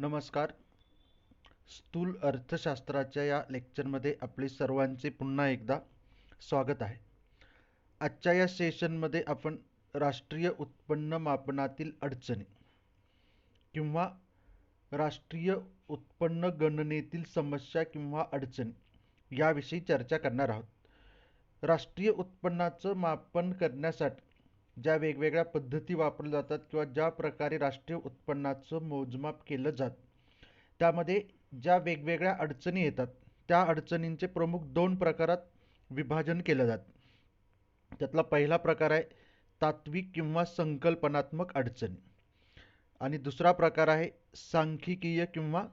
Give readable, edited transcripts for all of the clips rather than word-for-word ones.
नमस्कार. स्थूल अर्थशास्त्राच्या या लेक्चरमध्ये आपले सर्वांचे पुन्हा एकदा स्वागत आहे. आजच्या या सेशनमध्ये आपण राष्ट्रीय उत्पन्न मापनातील अडचणी किंवा राष्ट्रीय उत्पन्न गणनेतील समस्या किंवा अडचणी याविषयी चर्चा करणार आहोत. राष्ट्रीय उत्पन्नाचं मापन करण्यासाठी ज्या वेगवेगळ्या पद्धती वापरल्या जातात किंवा ज्या प्रकारे राष्ट्रीय उत्पन्नाचं मोजमाप केलं जातं, त्यामध्ये ज्या वेगवेगळ्या अडचणी येतात त्या अडचणींचे प्रमुख दोन प्रकारात विभाजन केलं जातं. त्यातला पहिला प्रकार आहे तात्विक किंवा संकल्पनात्मक अडचणी आणि दुसरा प्रकार आहे सांख्यिकीय किंवा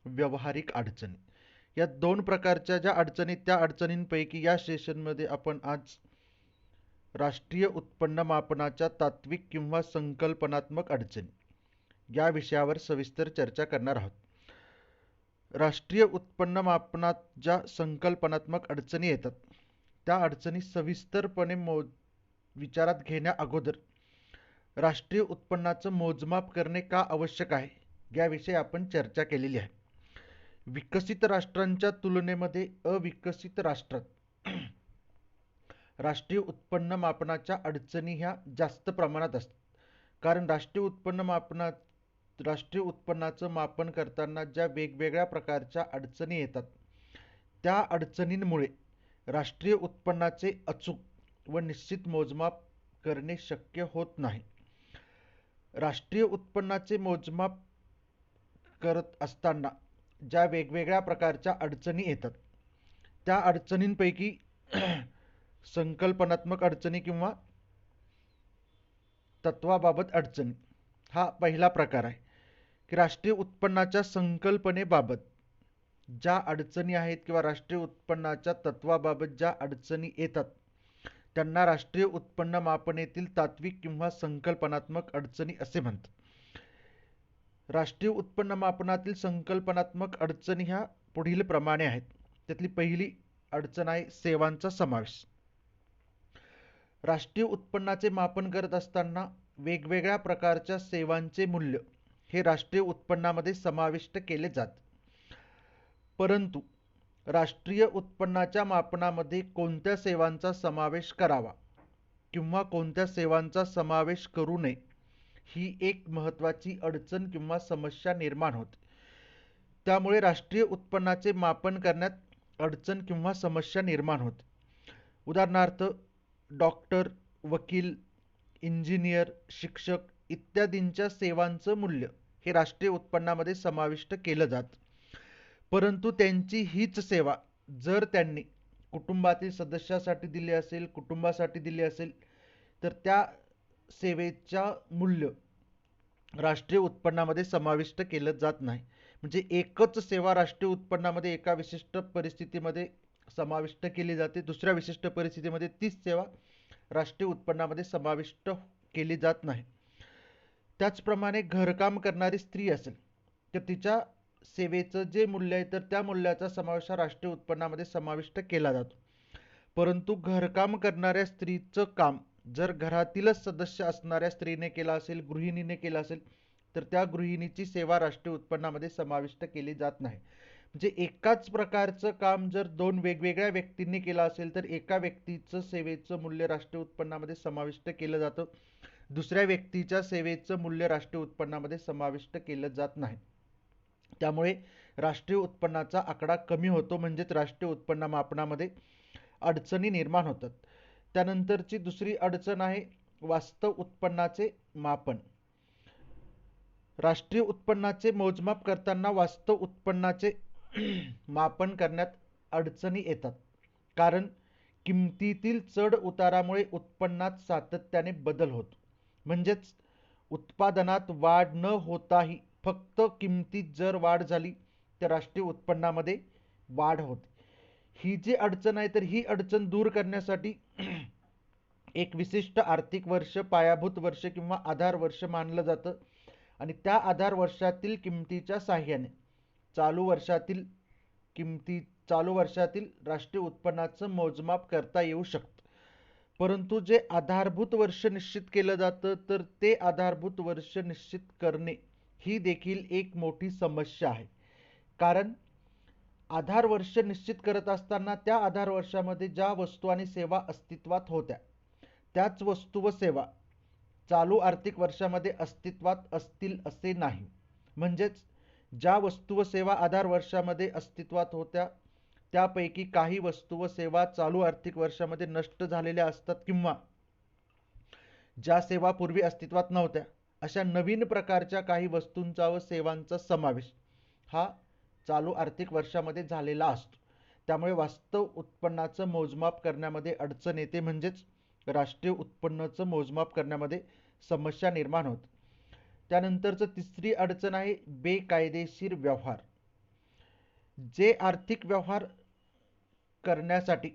व्यावहारिक अडचणी. या दोन प्रकारच्या ज्या अडचणी त्या अडचणींपैकी या सेशनमध्ये आपण आज राष्ट्रीय उत्पन्न मापनाच्या तात्विक किंवा संकल्पनात्मक अडचणी या विषयावर सविस्तर चर्चा करणार आहोत. राष्ट्रीय उत्पन्न मापनात ज्या संकल्पनात्मक अडचणी येतात त्या अडचणी सविस्तरपणे विचारात घेण्या अगोदर राष्ट्रीय उत्पन्नाचं मोजमाप करणे का आवश्यक आहे याविषयी आपण चर्चा केलेली आहे. विकसित राष्ट्रांच्या तुलनेमध्ये अविकसित राष्ट्रात राष्ट्रीय उत्पन्न मापनाच्या अडचणी ह्या जास्त प्रमाणात असतात. कारण राष्ट्रीय उत्पन्नाचं मापन करताना ज्या वेगवेगळ्या प्रकारच्या अडचणी येतात त्या अडचणींमुळे राष्ट्रीय उत्पन्नाचे अचूक व निश्चित मोजमाप करणे शक्य होत नाही. राष्ट्रीय उत्पन्नाचे मोजमाप करत असताना ज्या वेगवेगळ्या प्रकारच्या अडचणी येतात त्या अडचणींपैकी संकल्पनात्मक अडचणी किंवा तत्वाबाबत अडचणी हा पहिला प्रकार आहे की राष्ट्रीय उत्पन्नाच्या संकल्पनेबाबत ज्या अडचणी आहेत किंवा राष्ट्रीय उत्पन्नाच्या तत्वाबाबत ज्या अडचणी येतात त्यांना राष्ट्रीय उत्पन्न मापनेतील तात्विक किंवा संकल्पनात्मक अडचणी असे म्हणतात. राष्ट्रीय उत्पन्न मापनातील संकल्पनात्मक अडचणी ह्या पुढील प्रमाणे आहेत. त्यातली पहिली अडचण आहे सेवांचा समावेश. राष्ट्रीय उत्पन्नाचे मापन करत असताना वेगवेगळ्या प्रकारच्या सेवांचे मूल्य हे राष्ट्रीय उत्पन्नामध्ये समाविष्ट केले जाते. परंतु राष्ट्रीय उत्पन्नाच्या मापनामध्ये कोणत्या सेवांचा समावेश करावा किंवा कोणत्या सेवांचा समावेश करू नये ही एक महत्त्वाची अडचण किंवा समस्या निर्माण होते. त्यामुळे राष्ट्रीय उत्पन्नाचे मापन करण्यात अडचण किंवा समस्या निर्माण होते. उदाहरणार्थ डॉक्टर, वकील, इंजिनियर, शिक्षक इत्यादींच्या सेवांचं मूल्य हे राष्ट्रीय उत्पन्नामध्ये समाविष्ट केलं जातं. परंतु त्यांची हीच सेवा जर त्यांनी कुटुंबातील सदस्यासाठी दिली असेल, कुटुंबासाठी दिली असेल तर त्या सेवेच्या मूल्य राष्ट्रीय उत्पन्नामध्ये समाविष्ट केलं जात नाही. म्हणजे एकच सेवा राष्ट्रीय उत्पन्नामध्ये एका विशिष्ट परिस्थितीमध्ये समाविष्ट केली जाते, दुसऱ्या विशिष्ट परिस्थितीमध्ये तीच सेवा राष्ट्रीय उत्पन्नामध्ये समाविष्ट केली जात नाही. त्याचप्रमाणे घरकाम करणारी स्त्री असेल तर तिच्या सेवेचं जे मूल्य आहे तर त्या मूल्याचा समावेश हा राष्ट्रीय उत्पन्नामध्ये समाविष्ट केला जातो. परंतु घरकाम करणाऱ्या स्त्रीचं काम जर घरातीलच सदस्य असणाऱ्या स्त्रीने केला असेल, गृहिणीने केला असेल तर त्या गृहिणीची सेवा राष्ट्रीय उत्पन्नामध्ये समाविष्ट केली जात नाही. म्हणजे एकाच प्रकारचं काम जर दोन वेगवेगळ्या व्यक्तींनी केलं असेल तर एका व्यक्तीचं सेवेचं मूल्य राष्ट्रीय उत्पन्नामध्ये समाविष्ट केलं जातं, दुसऱ्या व्यक्तीच्या सेवेचं मूल्य राष्ट्रीय उत्पन्नामध्ये समाविष्ट केलं जात नाही. त्यामुळे राष्ट्रीय उत्पन्नाचा आकडा कमी होतो, म्हणजेच राष्ट्रीय उत्पन्न मापनामध्ये अडचणी निर्माण होतात. त्यानंतरची दुसरी अडचण आहे वास्तव उत्पन्नाचे मापन. राष्ट्रीय उत्पन्नाचे मोजमाप करताना वास्तव उत्पन्नाचे मापन करण्यात अडचणी येतात. कारण किमतीतील चढ उतारामुळे उत्पन्नात सातत्याने बदल होतो. म्हणजेच उत्पादनात वाढ न होताही फक्त किमतीत जर वाढ झाली तर राष्ट्रीय उत्पन्नामध्ये वाढ होते. ही जी अडचण आहे तर ही अडचण दूर करण्यासाठी एक विशिष्ट आर्थिक वर्ष पायाभूत वर्ष किंवा आधार वर्ष मानलं जातं आणि त्या आधार वर्षातील किमतीच्या साहाय्याने चालू वर्षातील राष्ट्रीय उत्पन्नाचं मोजमाप करता येऊ शकतं. परंतु जे आधारभूत वर्ष निश्चित केलं जातं तर ते आधारभूत वर्ष निश्चित करणे ही देखील एक मोठी समस्या आहे. कारण आधार वर्ष निश्चित करत असताना त्या आधार वर्षामध्ये ज्या वस्तू आणि सेवा अस्तित्वात होत्या त्याच वस्तू व सेवा चालू आर्थिक वर्षामध्ये अस्तित्वात असतील असे नाही. म्हणजेच ज्या वस्तू व सेवा आधार वर्षामध्ये अस्तित्वात होत्या त्यापैकी काही वस्तू व सेवा चालू आर्थिक वर्षामध्ये नष्ट झालेल्या असतात किंवा ज्या सेवा पूर्वी अस्तित्वात नव्हत्या अशा नवीन प्रकारच्या काही वस्तूंचा व सेवांचा समावेश हा चालू आर्थिक वर्षामध्ये झालेला असतो. त्यामुळे वास्तव उत्पन्नाचं मोजमाप करण्यामध्ये अडचण येते, म्हणजेच राष्ट्रीय उत्पन्नाचं मोजमाप करण्यामध्ये समस्या निर्माण होते. त्यानंतरचं तिसरी अडचण आहे बेकायदेशीर व्यवहार. जे आर्थिक व्यवहार करण्यासाठी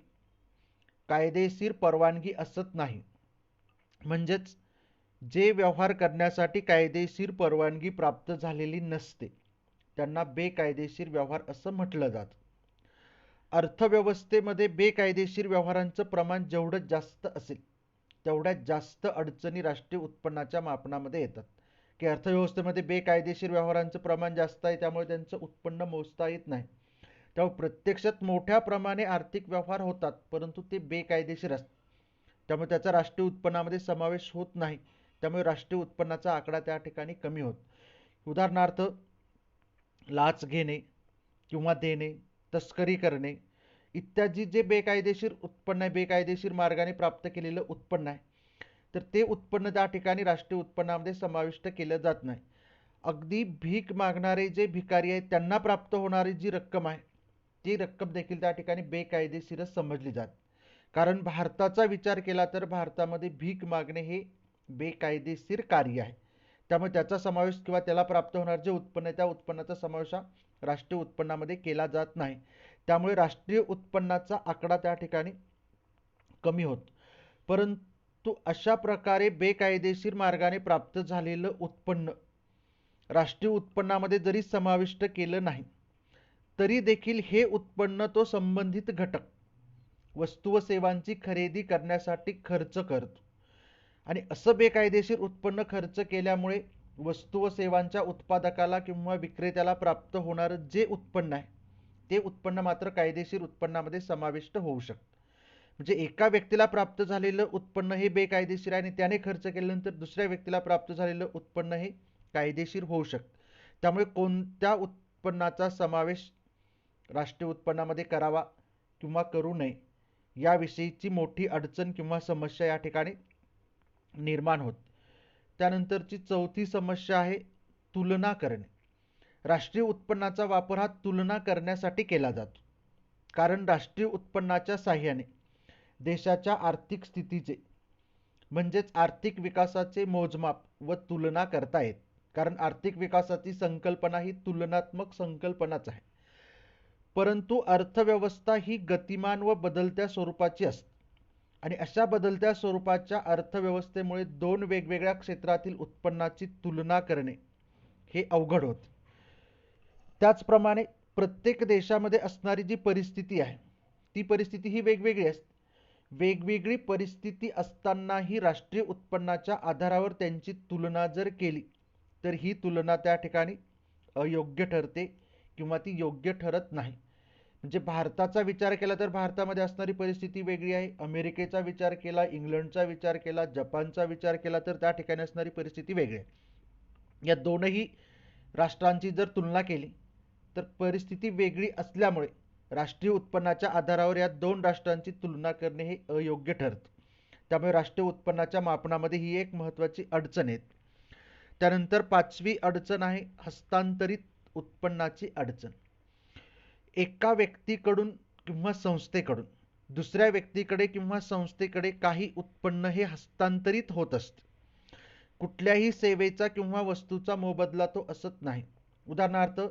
कायदेशीर परवानगी असत नाही, म्हणजेच जे व्यवहार करण्यासाठी कायदेशीर परवानगी प्राप्त झालेली नसते त्यांना बेकायदेशीर व्यवहार असं म्हटलं जातं. अर्थव्यवस्थेमध्ये बेकायदेशीर व्यवहारांचं प्रमाण जेवढं जास्त असेल तेवढ्यात जास्त अडचणी राष्ट्रीय उत्पन्नाच्या मापनामध्ये येतात. की अर्थव्यवस्थेमध्ये बेकायदेशीर व्यवहारांचं प्रमाण जास्त आहे त्यामुळे त्यांचं उत्पन्न मोजता येत नाही. त्यामुळे प्रत्यक्षात मोठ्या प्रमाणे आर्थिक व्यवहार होतात परंतु ते बेकायदेशीर असतात, त्यामुळे त्याचा राष्ट्रीय उत्पन्नामध्ये समावेश होत नाही. त्यामुळे राष्ट्रीय उत्पन्नाचा आकडा त्या ठिकाणी कमी होतो. उदाहरणार्थ लाच घेणे किंवा देणे, तस्करी करणे इत्यादी जे बेकायदेशीर उत्पन्न आहे, बेकायदेशीर मार्गाने प्राप्त केलेलं उत्पन्न आहे, तर ते उत्पन्न त्या ठिकाणी राष्ट्रीय उत्पन्नामध्ये समाविष्ट केलं जात नाही. अगदी भीक मागणारे जे भिकारी आहेत त्यांना प्राप्त होणारी जी रक्कम आहे ती रक्कम देखील त्या ठिकाणी बेकायदेशीरच समजली जाते. कारण भारताचा विचार केला तर भारतामध्ये भीक मागणे हे बेकायदेशीर कार्य आहे. त्यामुळे त्याचा समावेश किंवा त्याला प्राप्त होणार जे उत्पन्न आहे त्या उत्पन्नाचा समावेश हा राष्ट्रीय उत्पन्नामध्ये केला जात नाही. त्यामुळे राष्ट्रीय उत्पन्नाचा आकडा त्या ठिकाणी कमी होतो. परंतु अशा प्रकारे बेकायदेशीर मार्गाने प्राप्त झालेलं उत्पन्न राष्ट्रीय उत्पन्नामध्ये जरी समाविष्ट केलं नाही तरी देखील हे उत्पन्न तो संबंधित घटक वस्तू व सेवांची खरेदी करण्यासाठी खर्च करतो. आणि असं बेकायदेशीर उत्पन्न खर्च केल्यामुळे वस्तू व सेवांच्या उत्पादकाला किंवा विक्रेत्याला प्राप्त होणारं जे उत्पन्न आहे ते उत्पन्न मात्र कायदेशीर उत्पन्नामध्ये समाविष्ट होऊ शकतं. म्हणजे एका व्यक्तीला प्राप्त झालेलं उत्पन्न हे बेकायदेशीर आहे आणि त्याने खर्च केल्यानंतर दुसऱ्या व्यक्तीला प्राप्त झालेलं उत्पन्न हे कायदेशीर होऊ शकतं. त्यामुळे कोणत्या उत्पन्नाचा समावेश राष्ट्रीय उत्पन्नामध्ये करावा किंवा करू नये याविषयीची मोठी अडचण किंवा समस्या या ठिकाणी निर्माण होते. त्यानंतरची चौथी समस्या आहे तुलना करणे. राष्ट्रीय उत्पन्नाचा वापर हा तुलना करण्यासाठी केला जातो. कारण राष्ट्रीय उत्पन्नाच्या साहाय्याने देशाच्या आर्थिक स्थितीचे म्हणजेच आर्थिक विकासाचे मोजमाप व तुलना करता येते. कारण आर्थिक विकासाची संकल्पना ही तुलनात्मक संकल्पनाच आहे. परंतु अर्थव्यवस्था ही गतिमान व बदलत्या स्वरूपाची असते आणि अशा बदलत्या स्वरूपाच्या अर्थव्यवस्थेमुळे दोन वेगवेगळ्या क्षेत्रातील उत्पन्नाची तुलना करणे हे अवघड होते. त्याचप्रमाणे प्रत्येक देशामध्ये असणारी जी परिस्थिती आहे ती परिस्थिती ही वेगवेगळी असते. वेगवेगळी परिस्थिती असतानाही राष्ट्रीय उत्पन्नाच्या आधारावर त्यांची तुलना जर केली तर ही तुलना त्या ठिकाणी अयोग्य ठरते किंवा ती योग्य ठरत नाही. म्हणजे भारताचा विचार केला तर भारतामध्ये असणारी परिस्थिती वेगळी आहे. अमेरिकेचा विचार केला, इंग्लंडचा विचार केला, जपानचा विचार केला तर त्या ठिकाणी असणारी परिस्थिती वेगळी आहे. या दोनही राष्ट्रांची जर तुलना केली तर परिस्थिती वेगळी असल्यामुळे राष्ट्रीय उत्पन्नाच्या आधारावर या दोन राष्ट्रांची तुलना करणे हे अयोग्य ठरतं. त्यामुळे राष्ट्रीय उत्पन्नाच्या मापनामध्ये ही एक महत्त्वाची अडचण आहे. त्यानंतर पाचवी अडचण आहे हस्तांतरित उत्पन्नाची अडचण. एका व्यक्तीकडून किंवा संस्थेकडून दुसऱ्या व्यक्तीकडे किंवा संस्थेकडे काही उत्पन्न हे हस्तांतरित होत असते. कुठल्याही सेवेचा किंवा वस्तूचा मोबदला तो असत नाही. उदाहरणार्थ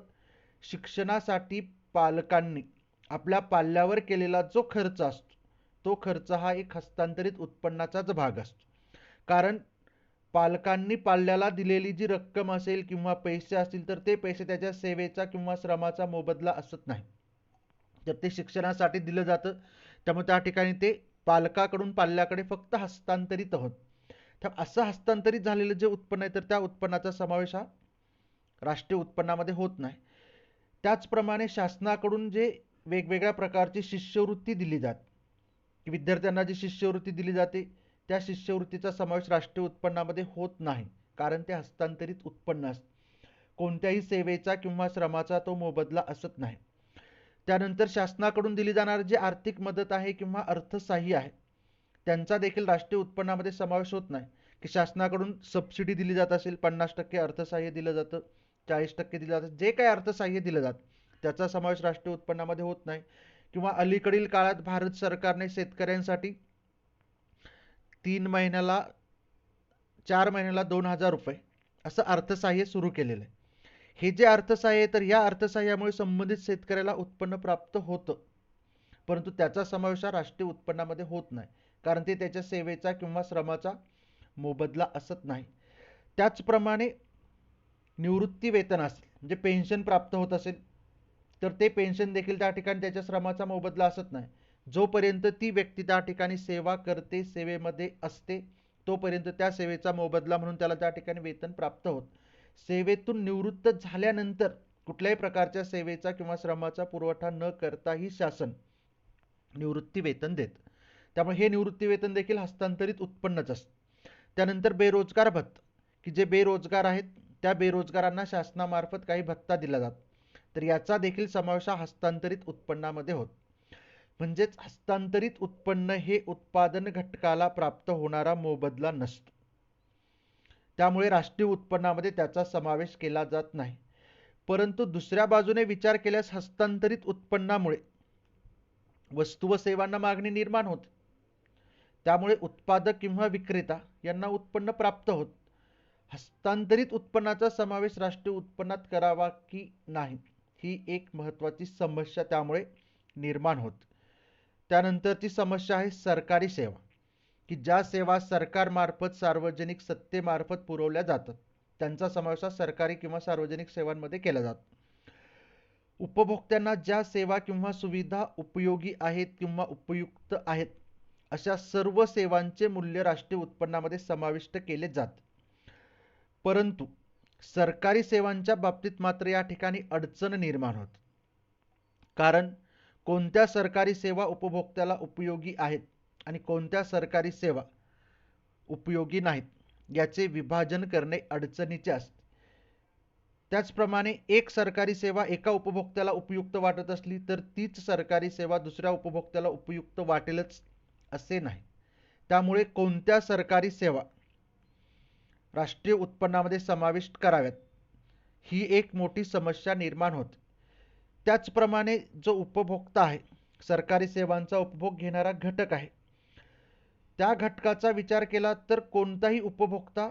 शिक्षणासाठी पालकांनी आपल्या पाल्यावर केलेला जो खर्च असतो तो खर्च हा एक हस्तांतरित उत्पन्नाचाच भाग असतो. कारण पालकांनी पाल्याला दिलेली जी रक्कम असेल किंवा पैसे असतील तर ते पैसे त्याच्या सेवेचा किंवा श्रमाचा मोबदला असत नाही, तर ते शिक्षणासाठी दिलं जातं. त्यामुळे त्या ठिकाणी ते पालकाकडून पाल्याकडे फक्त हस्तांतरित होत. तर असं हस्तांतरित झालेलं जे उत्पन्न आहे तर त्या उत्पन्नाचा समावेश हा राष्ट्रीय उत्पन्नामध्ये होत नाही. त्याचप्रमाणे शासनाकडून जे वेगवेगळ्या प्रकारची शिष्यवृत्ती दिली जाते, विद्यार्थ्यांना जी शिष्यवृत्ती दिली जाते त्या शिष्यवृत्तीचा समावेश राष्ट्रीय उत्पन्नामध्ये होत नाही, कारण ते हस्तांतरित उत्पन्न असते. कोणत्याही सेवेचा किंवा श्रमाचा तो मोबदला असत नाही. त्यानंतर शासनाकडून दिली जाणारी जी आर्थिक मदत आहे किंवा अर्थसहाय्य आहे त्यांचा देखील राष्ट्रीय उत्पन्नामध्ये समावेश होत नाही, की शासनाकडून सबसिडी दिली जात असेल, 50% अर्थसहाय्य दिलं जातं, 40% दिलं जातं, जे काही अर्थसहाय्य दिलं जातं त्याचा समावेश राष्ट्रीय उत्पन्नामध्ये होत नाही. किंवा अलीकडील काळात भारत सरकारने शेतकऱ्यांसाठी 4 महिन्याला 2,000 रुपये असं अर्थसहाय्य सुरू केलेलं आहे. हे जे अर्थसहाय्य तर या अर्थसहाय्यामुळे संबंधित शेतकऱ्याला उत्पन्न प्राप्त होतं, परंतु त्याचा समावेश हा राष्ट्रीय उत्पन्नामध्ये होत नाही, कारण ते त्याच्या सेवेचा किंवा श्रमाचा मोबदला असत नाही. त्याचप्रमाणे निवृत्ती वेतन असेल, म्हणजे पेन्शन प्राप्त होत असेल, तर ते पेन्शन देखील त्या ठिकाणी त्याच्या श्रमाचा मोबदला असत नाही. जोपर्यंत ती व्यक्ती त्या ठिकाणी सेवा करते, सेवेमध्ये असते, तोपर्यंत त्या सेवेचा मोबदला म्हणून त्याला त्या ठिकाणी वेतन प्राप्त होत. सेवेतून निवृत्त झाल्यानंतर कुठल्याही प्रकारच्या सेवेचा किंवा श्रमाचा पुरवठा न करताही शासन निवृत्ती वेतन देतं. त्यामुळे हे निवृत्ती वेतन देखील हस्तांतरित उत्पन्नच असतं. त्यानंतर बेरोजगार भत्ता, की जे बेरोजगार आहेत त्या बेरोजगारांना शासनामार्फत काही भत्ता दिला जातो, तर याचा देखील समावेश हा हस्तांतरित उत्पन्नामध्ये होतो. म्हणजेच हस्तांतरित उत्पन्न हे उत्पादन घटकाला प्राप्त होणारा मोबदला नसतो, त्यामुळे राष्ट्रीय उत्पन्नामध्ये त्याचा समावेश केला जात नाही. परंतु दुसऱ्या बाजूने विचार केल्यास हस्तांतरित उत्पन्नामुळे वस्तू व सेवांना मागणी निर्माण होते, त्यामुळे उत्पादक किंवा विक्रेता यांना उत्पन्न प्राप्त होत. हस्तांतरित उत्पन्नाचा समावेश राष्ट्रीय उत्पन्नात करावा की नाही ही एक महत्त्वाची समस्या त्यामुळे निर्माण होते. त्यानंतरची समस्या आहे सरकारी सेवा, की ज्या सेवा सरकारमार्फत सार्वजनिक सत्तेमार्फत पुरवल्या जातात त्यांचा समावेश हा सरकारी किंवा सार्वजनिक सेवांमध्ये केला जातो. उपभोक्त्यांना ज्या सेवा किंवा सुविधा उपयोगी आहेत किंवा उपयुक्त आहेत अशा सर्व सेवांचे मूल्य राष्ट्रीय उत्पन्नामध्ये समाविष्ट केले जाते. परंतु सरकारी सेवांच्या बाबतीत मात्र या ठिकाणी अडचण निर्माण होते, कारण कोणत्या सरकारी सेवा उपभोक्त्याला उपयोगी आहेत आणि कोणत्या सरकारी सेवा उपयोगी नाहीत याचे विभाजन करणे अडचणीचे असते. त्याचप्रमाणे एक सरकारी सेवा एका उपभोक्त्याला उपयुक्त वाटत असली तर तीच सरकारी सेवा दुसऱ्या उपभोक्त्याला उपयुक्त वाटेलच असे नाही. त्यामुळे कोणत्या सरकारी सेवा राष्ट्रीय उत्पन्नामध्ये समाविष्ट कराव्यात ही एक मोठी समस्या निर्माण होते. त्याचप्रमाणे जो उपभोक्ता आहे, सरकारी सेवांचा उपभोग घेणारा घटक आहे, त्या घटकाचा विचार केला तर कोणताही उपभोक्ता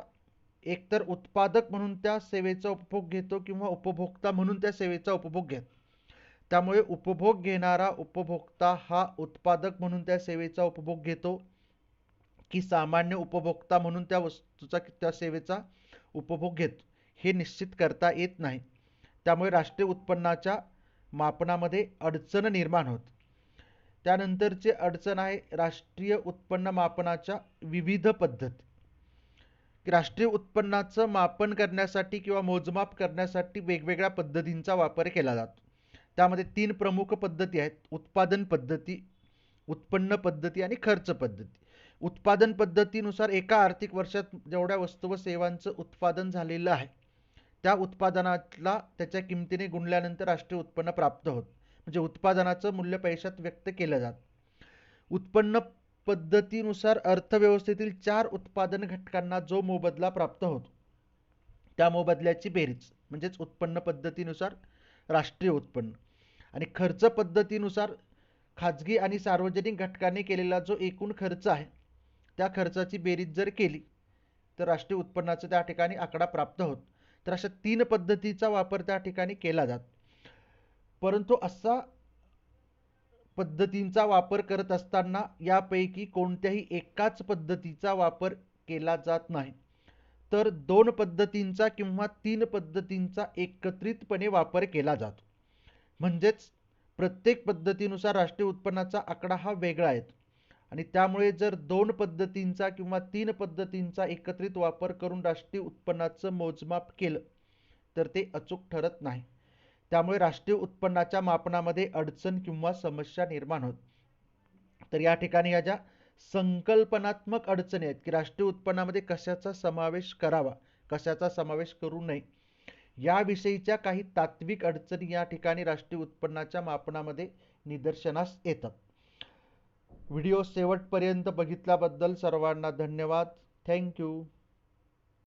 एकतर उत्पादक म्हणून त्या सेवेचा उपभोग घेतो किंवा उपभोक्ता म्हणून त्या सेवेचा उपभोग घेतो. त्यामुळे उपभोग घेणारा उपभोक्ता हा उत्पादक म्हणून त्या सेवेचा उपभोग घेतो की सामान्य उपभोक्ता म्हणून त्या वस्तूचा त्या सेवेचा उपभोग घेतो हे निश्चित करता येत नाही. त्यामुळे राष्ट्रीय उत्पन्नाच्या मापनामध्ये अडचण निर्माण होते. त्यानंतरची अडचण आहे राष्ट्रीय उत्पन्न मापनाच्या विविध पद्धती. राष्ट्रीय उत्पन्नाचं मापन करण्यासाठी किंवा मोजमाप करण्यासाठी वेगवेगळ्या पद्धतींचा वापर केला जातो. त्यामध्ये 3 प्रमुख पद्धती आहेत: उत्पादन पद्धती, उत्पन्न पद्धती आणि खर्च पद्धती. उत्पादन पद्धतीनुसार एका आर्थिक वर्षात जेवढ्या वस्तू व सेवांचं उत्पादन झालेलं आहे त्या उत्पादनाला त्याच्या किमतीने गुणल्यानंतर राष्ट्रीय उत्पन्न प्राप्त होतं, म्हणजे उत्पादनाचं मूल्य पैशात व्यक्त केलं जातं. उत्पन्न पद्धतीनुसार अर्थव्यवस्थेतील 4 उत्पादन घटकांना जो मोबदला प्राप्त होतो त्या मोबदल्याची बेरीज म्हणजेच उत्पन्न पद्धतीनुसार राष्ट्रीय उत्पन्न. आणि खर्च पद्धतीनुसार खाजगी आणि सार्वजनिक घटकांनी केलेला जो एकूण खर्च आहे त्या खर्चाची बेरीज जर केली तर राष्ट्रीय उत्पन्नाचा त्या ठिकाणी आकडा प्राप्त होतो. तर अशा 3 पद्धतीचा वापर त्या ठिकाणी केला जातो. परंतु असा पद्धतींचा वापर करत असताना यापैकी कोणत्याही एकाच पद्धतीचा वापर केला जात नाही, तर 2 पद्धतींचा किंवा 3 पद्धतींचा एकत्रितपणे वापर केला जातो. म्हणजेच प्रत्येक पद्धतीनुसार राष्ट्रीय उत्पन्नाचा आकडा हा वेगळा येतो आणि त्यामुळे जर 2 पद्धतींचा किंवा 3 पद्धतींचा एकत्रित वापर करून राष्ट्रीय उत्पन्नाचं मोजमाप केलं तर ते अचूक ठरत नाही. त्यामुळे राष्ट्रीय उत्पन्नाच्या मापनामध्ये अडचण किंवा समस्या निर्माण होत. तर या ठिकाणी या ज्या संकल्पनात्मक अडचणी आहेत की राष्ट्रीय उत्पन्नामध्ये कशाचा समावेश करावा, कशाचा समावेश करू नये, याविषयीच्या काही तात्विक अडचणी या ठिकाणी राष्ट्रीय उत्पन्नाच्या मापनामध्ये निदर्शनास येतात. व्हिडिओ शेवटपर्यंत बघितल्याबद्दल सर्वांना धन्यवाद. थँक्यू.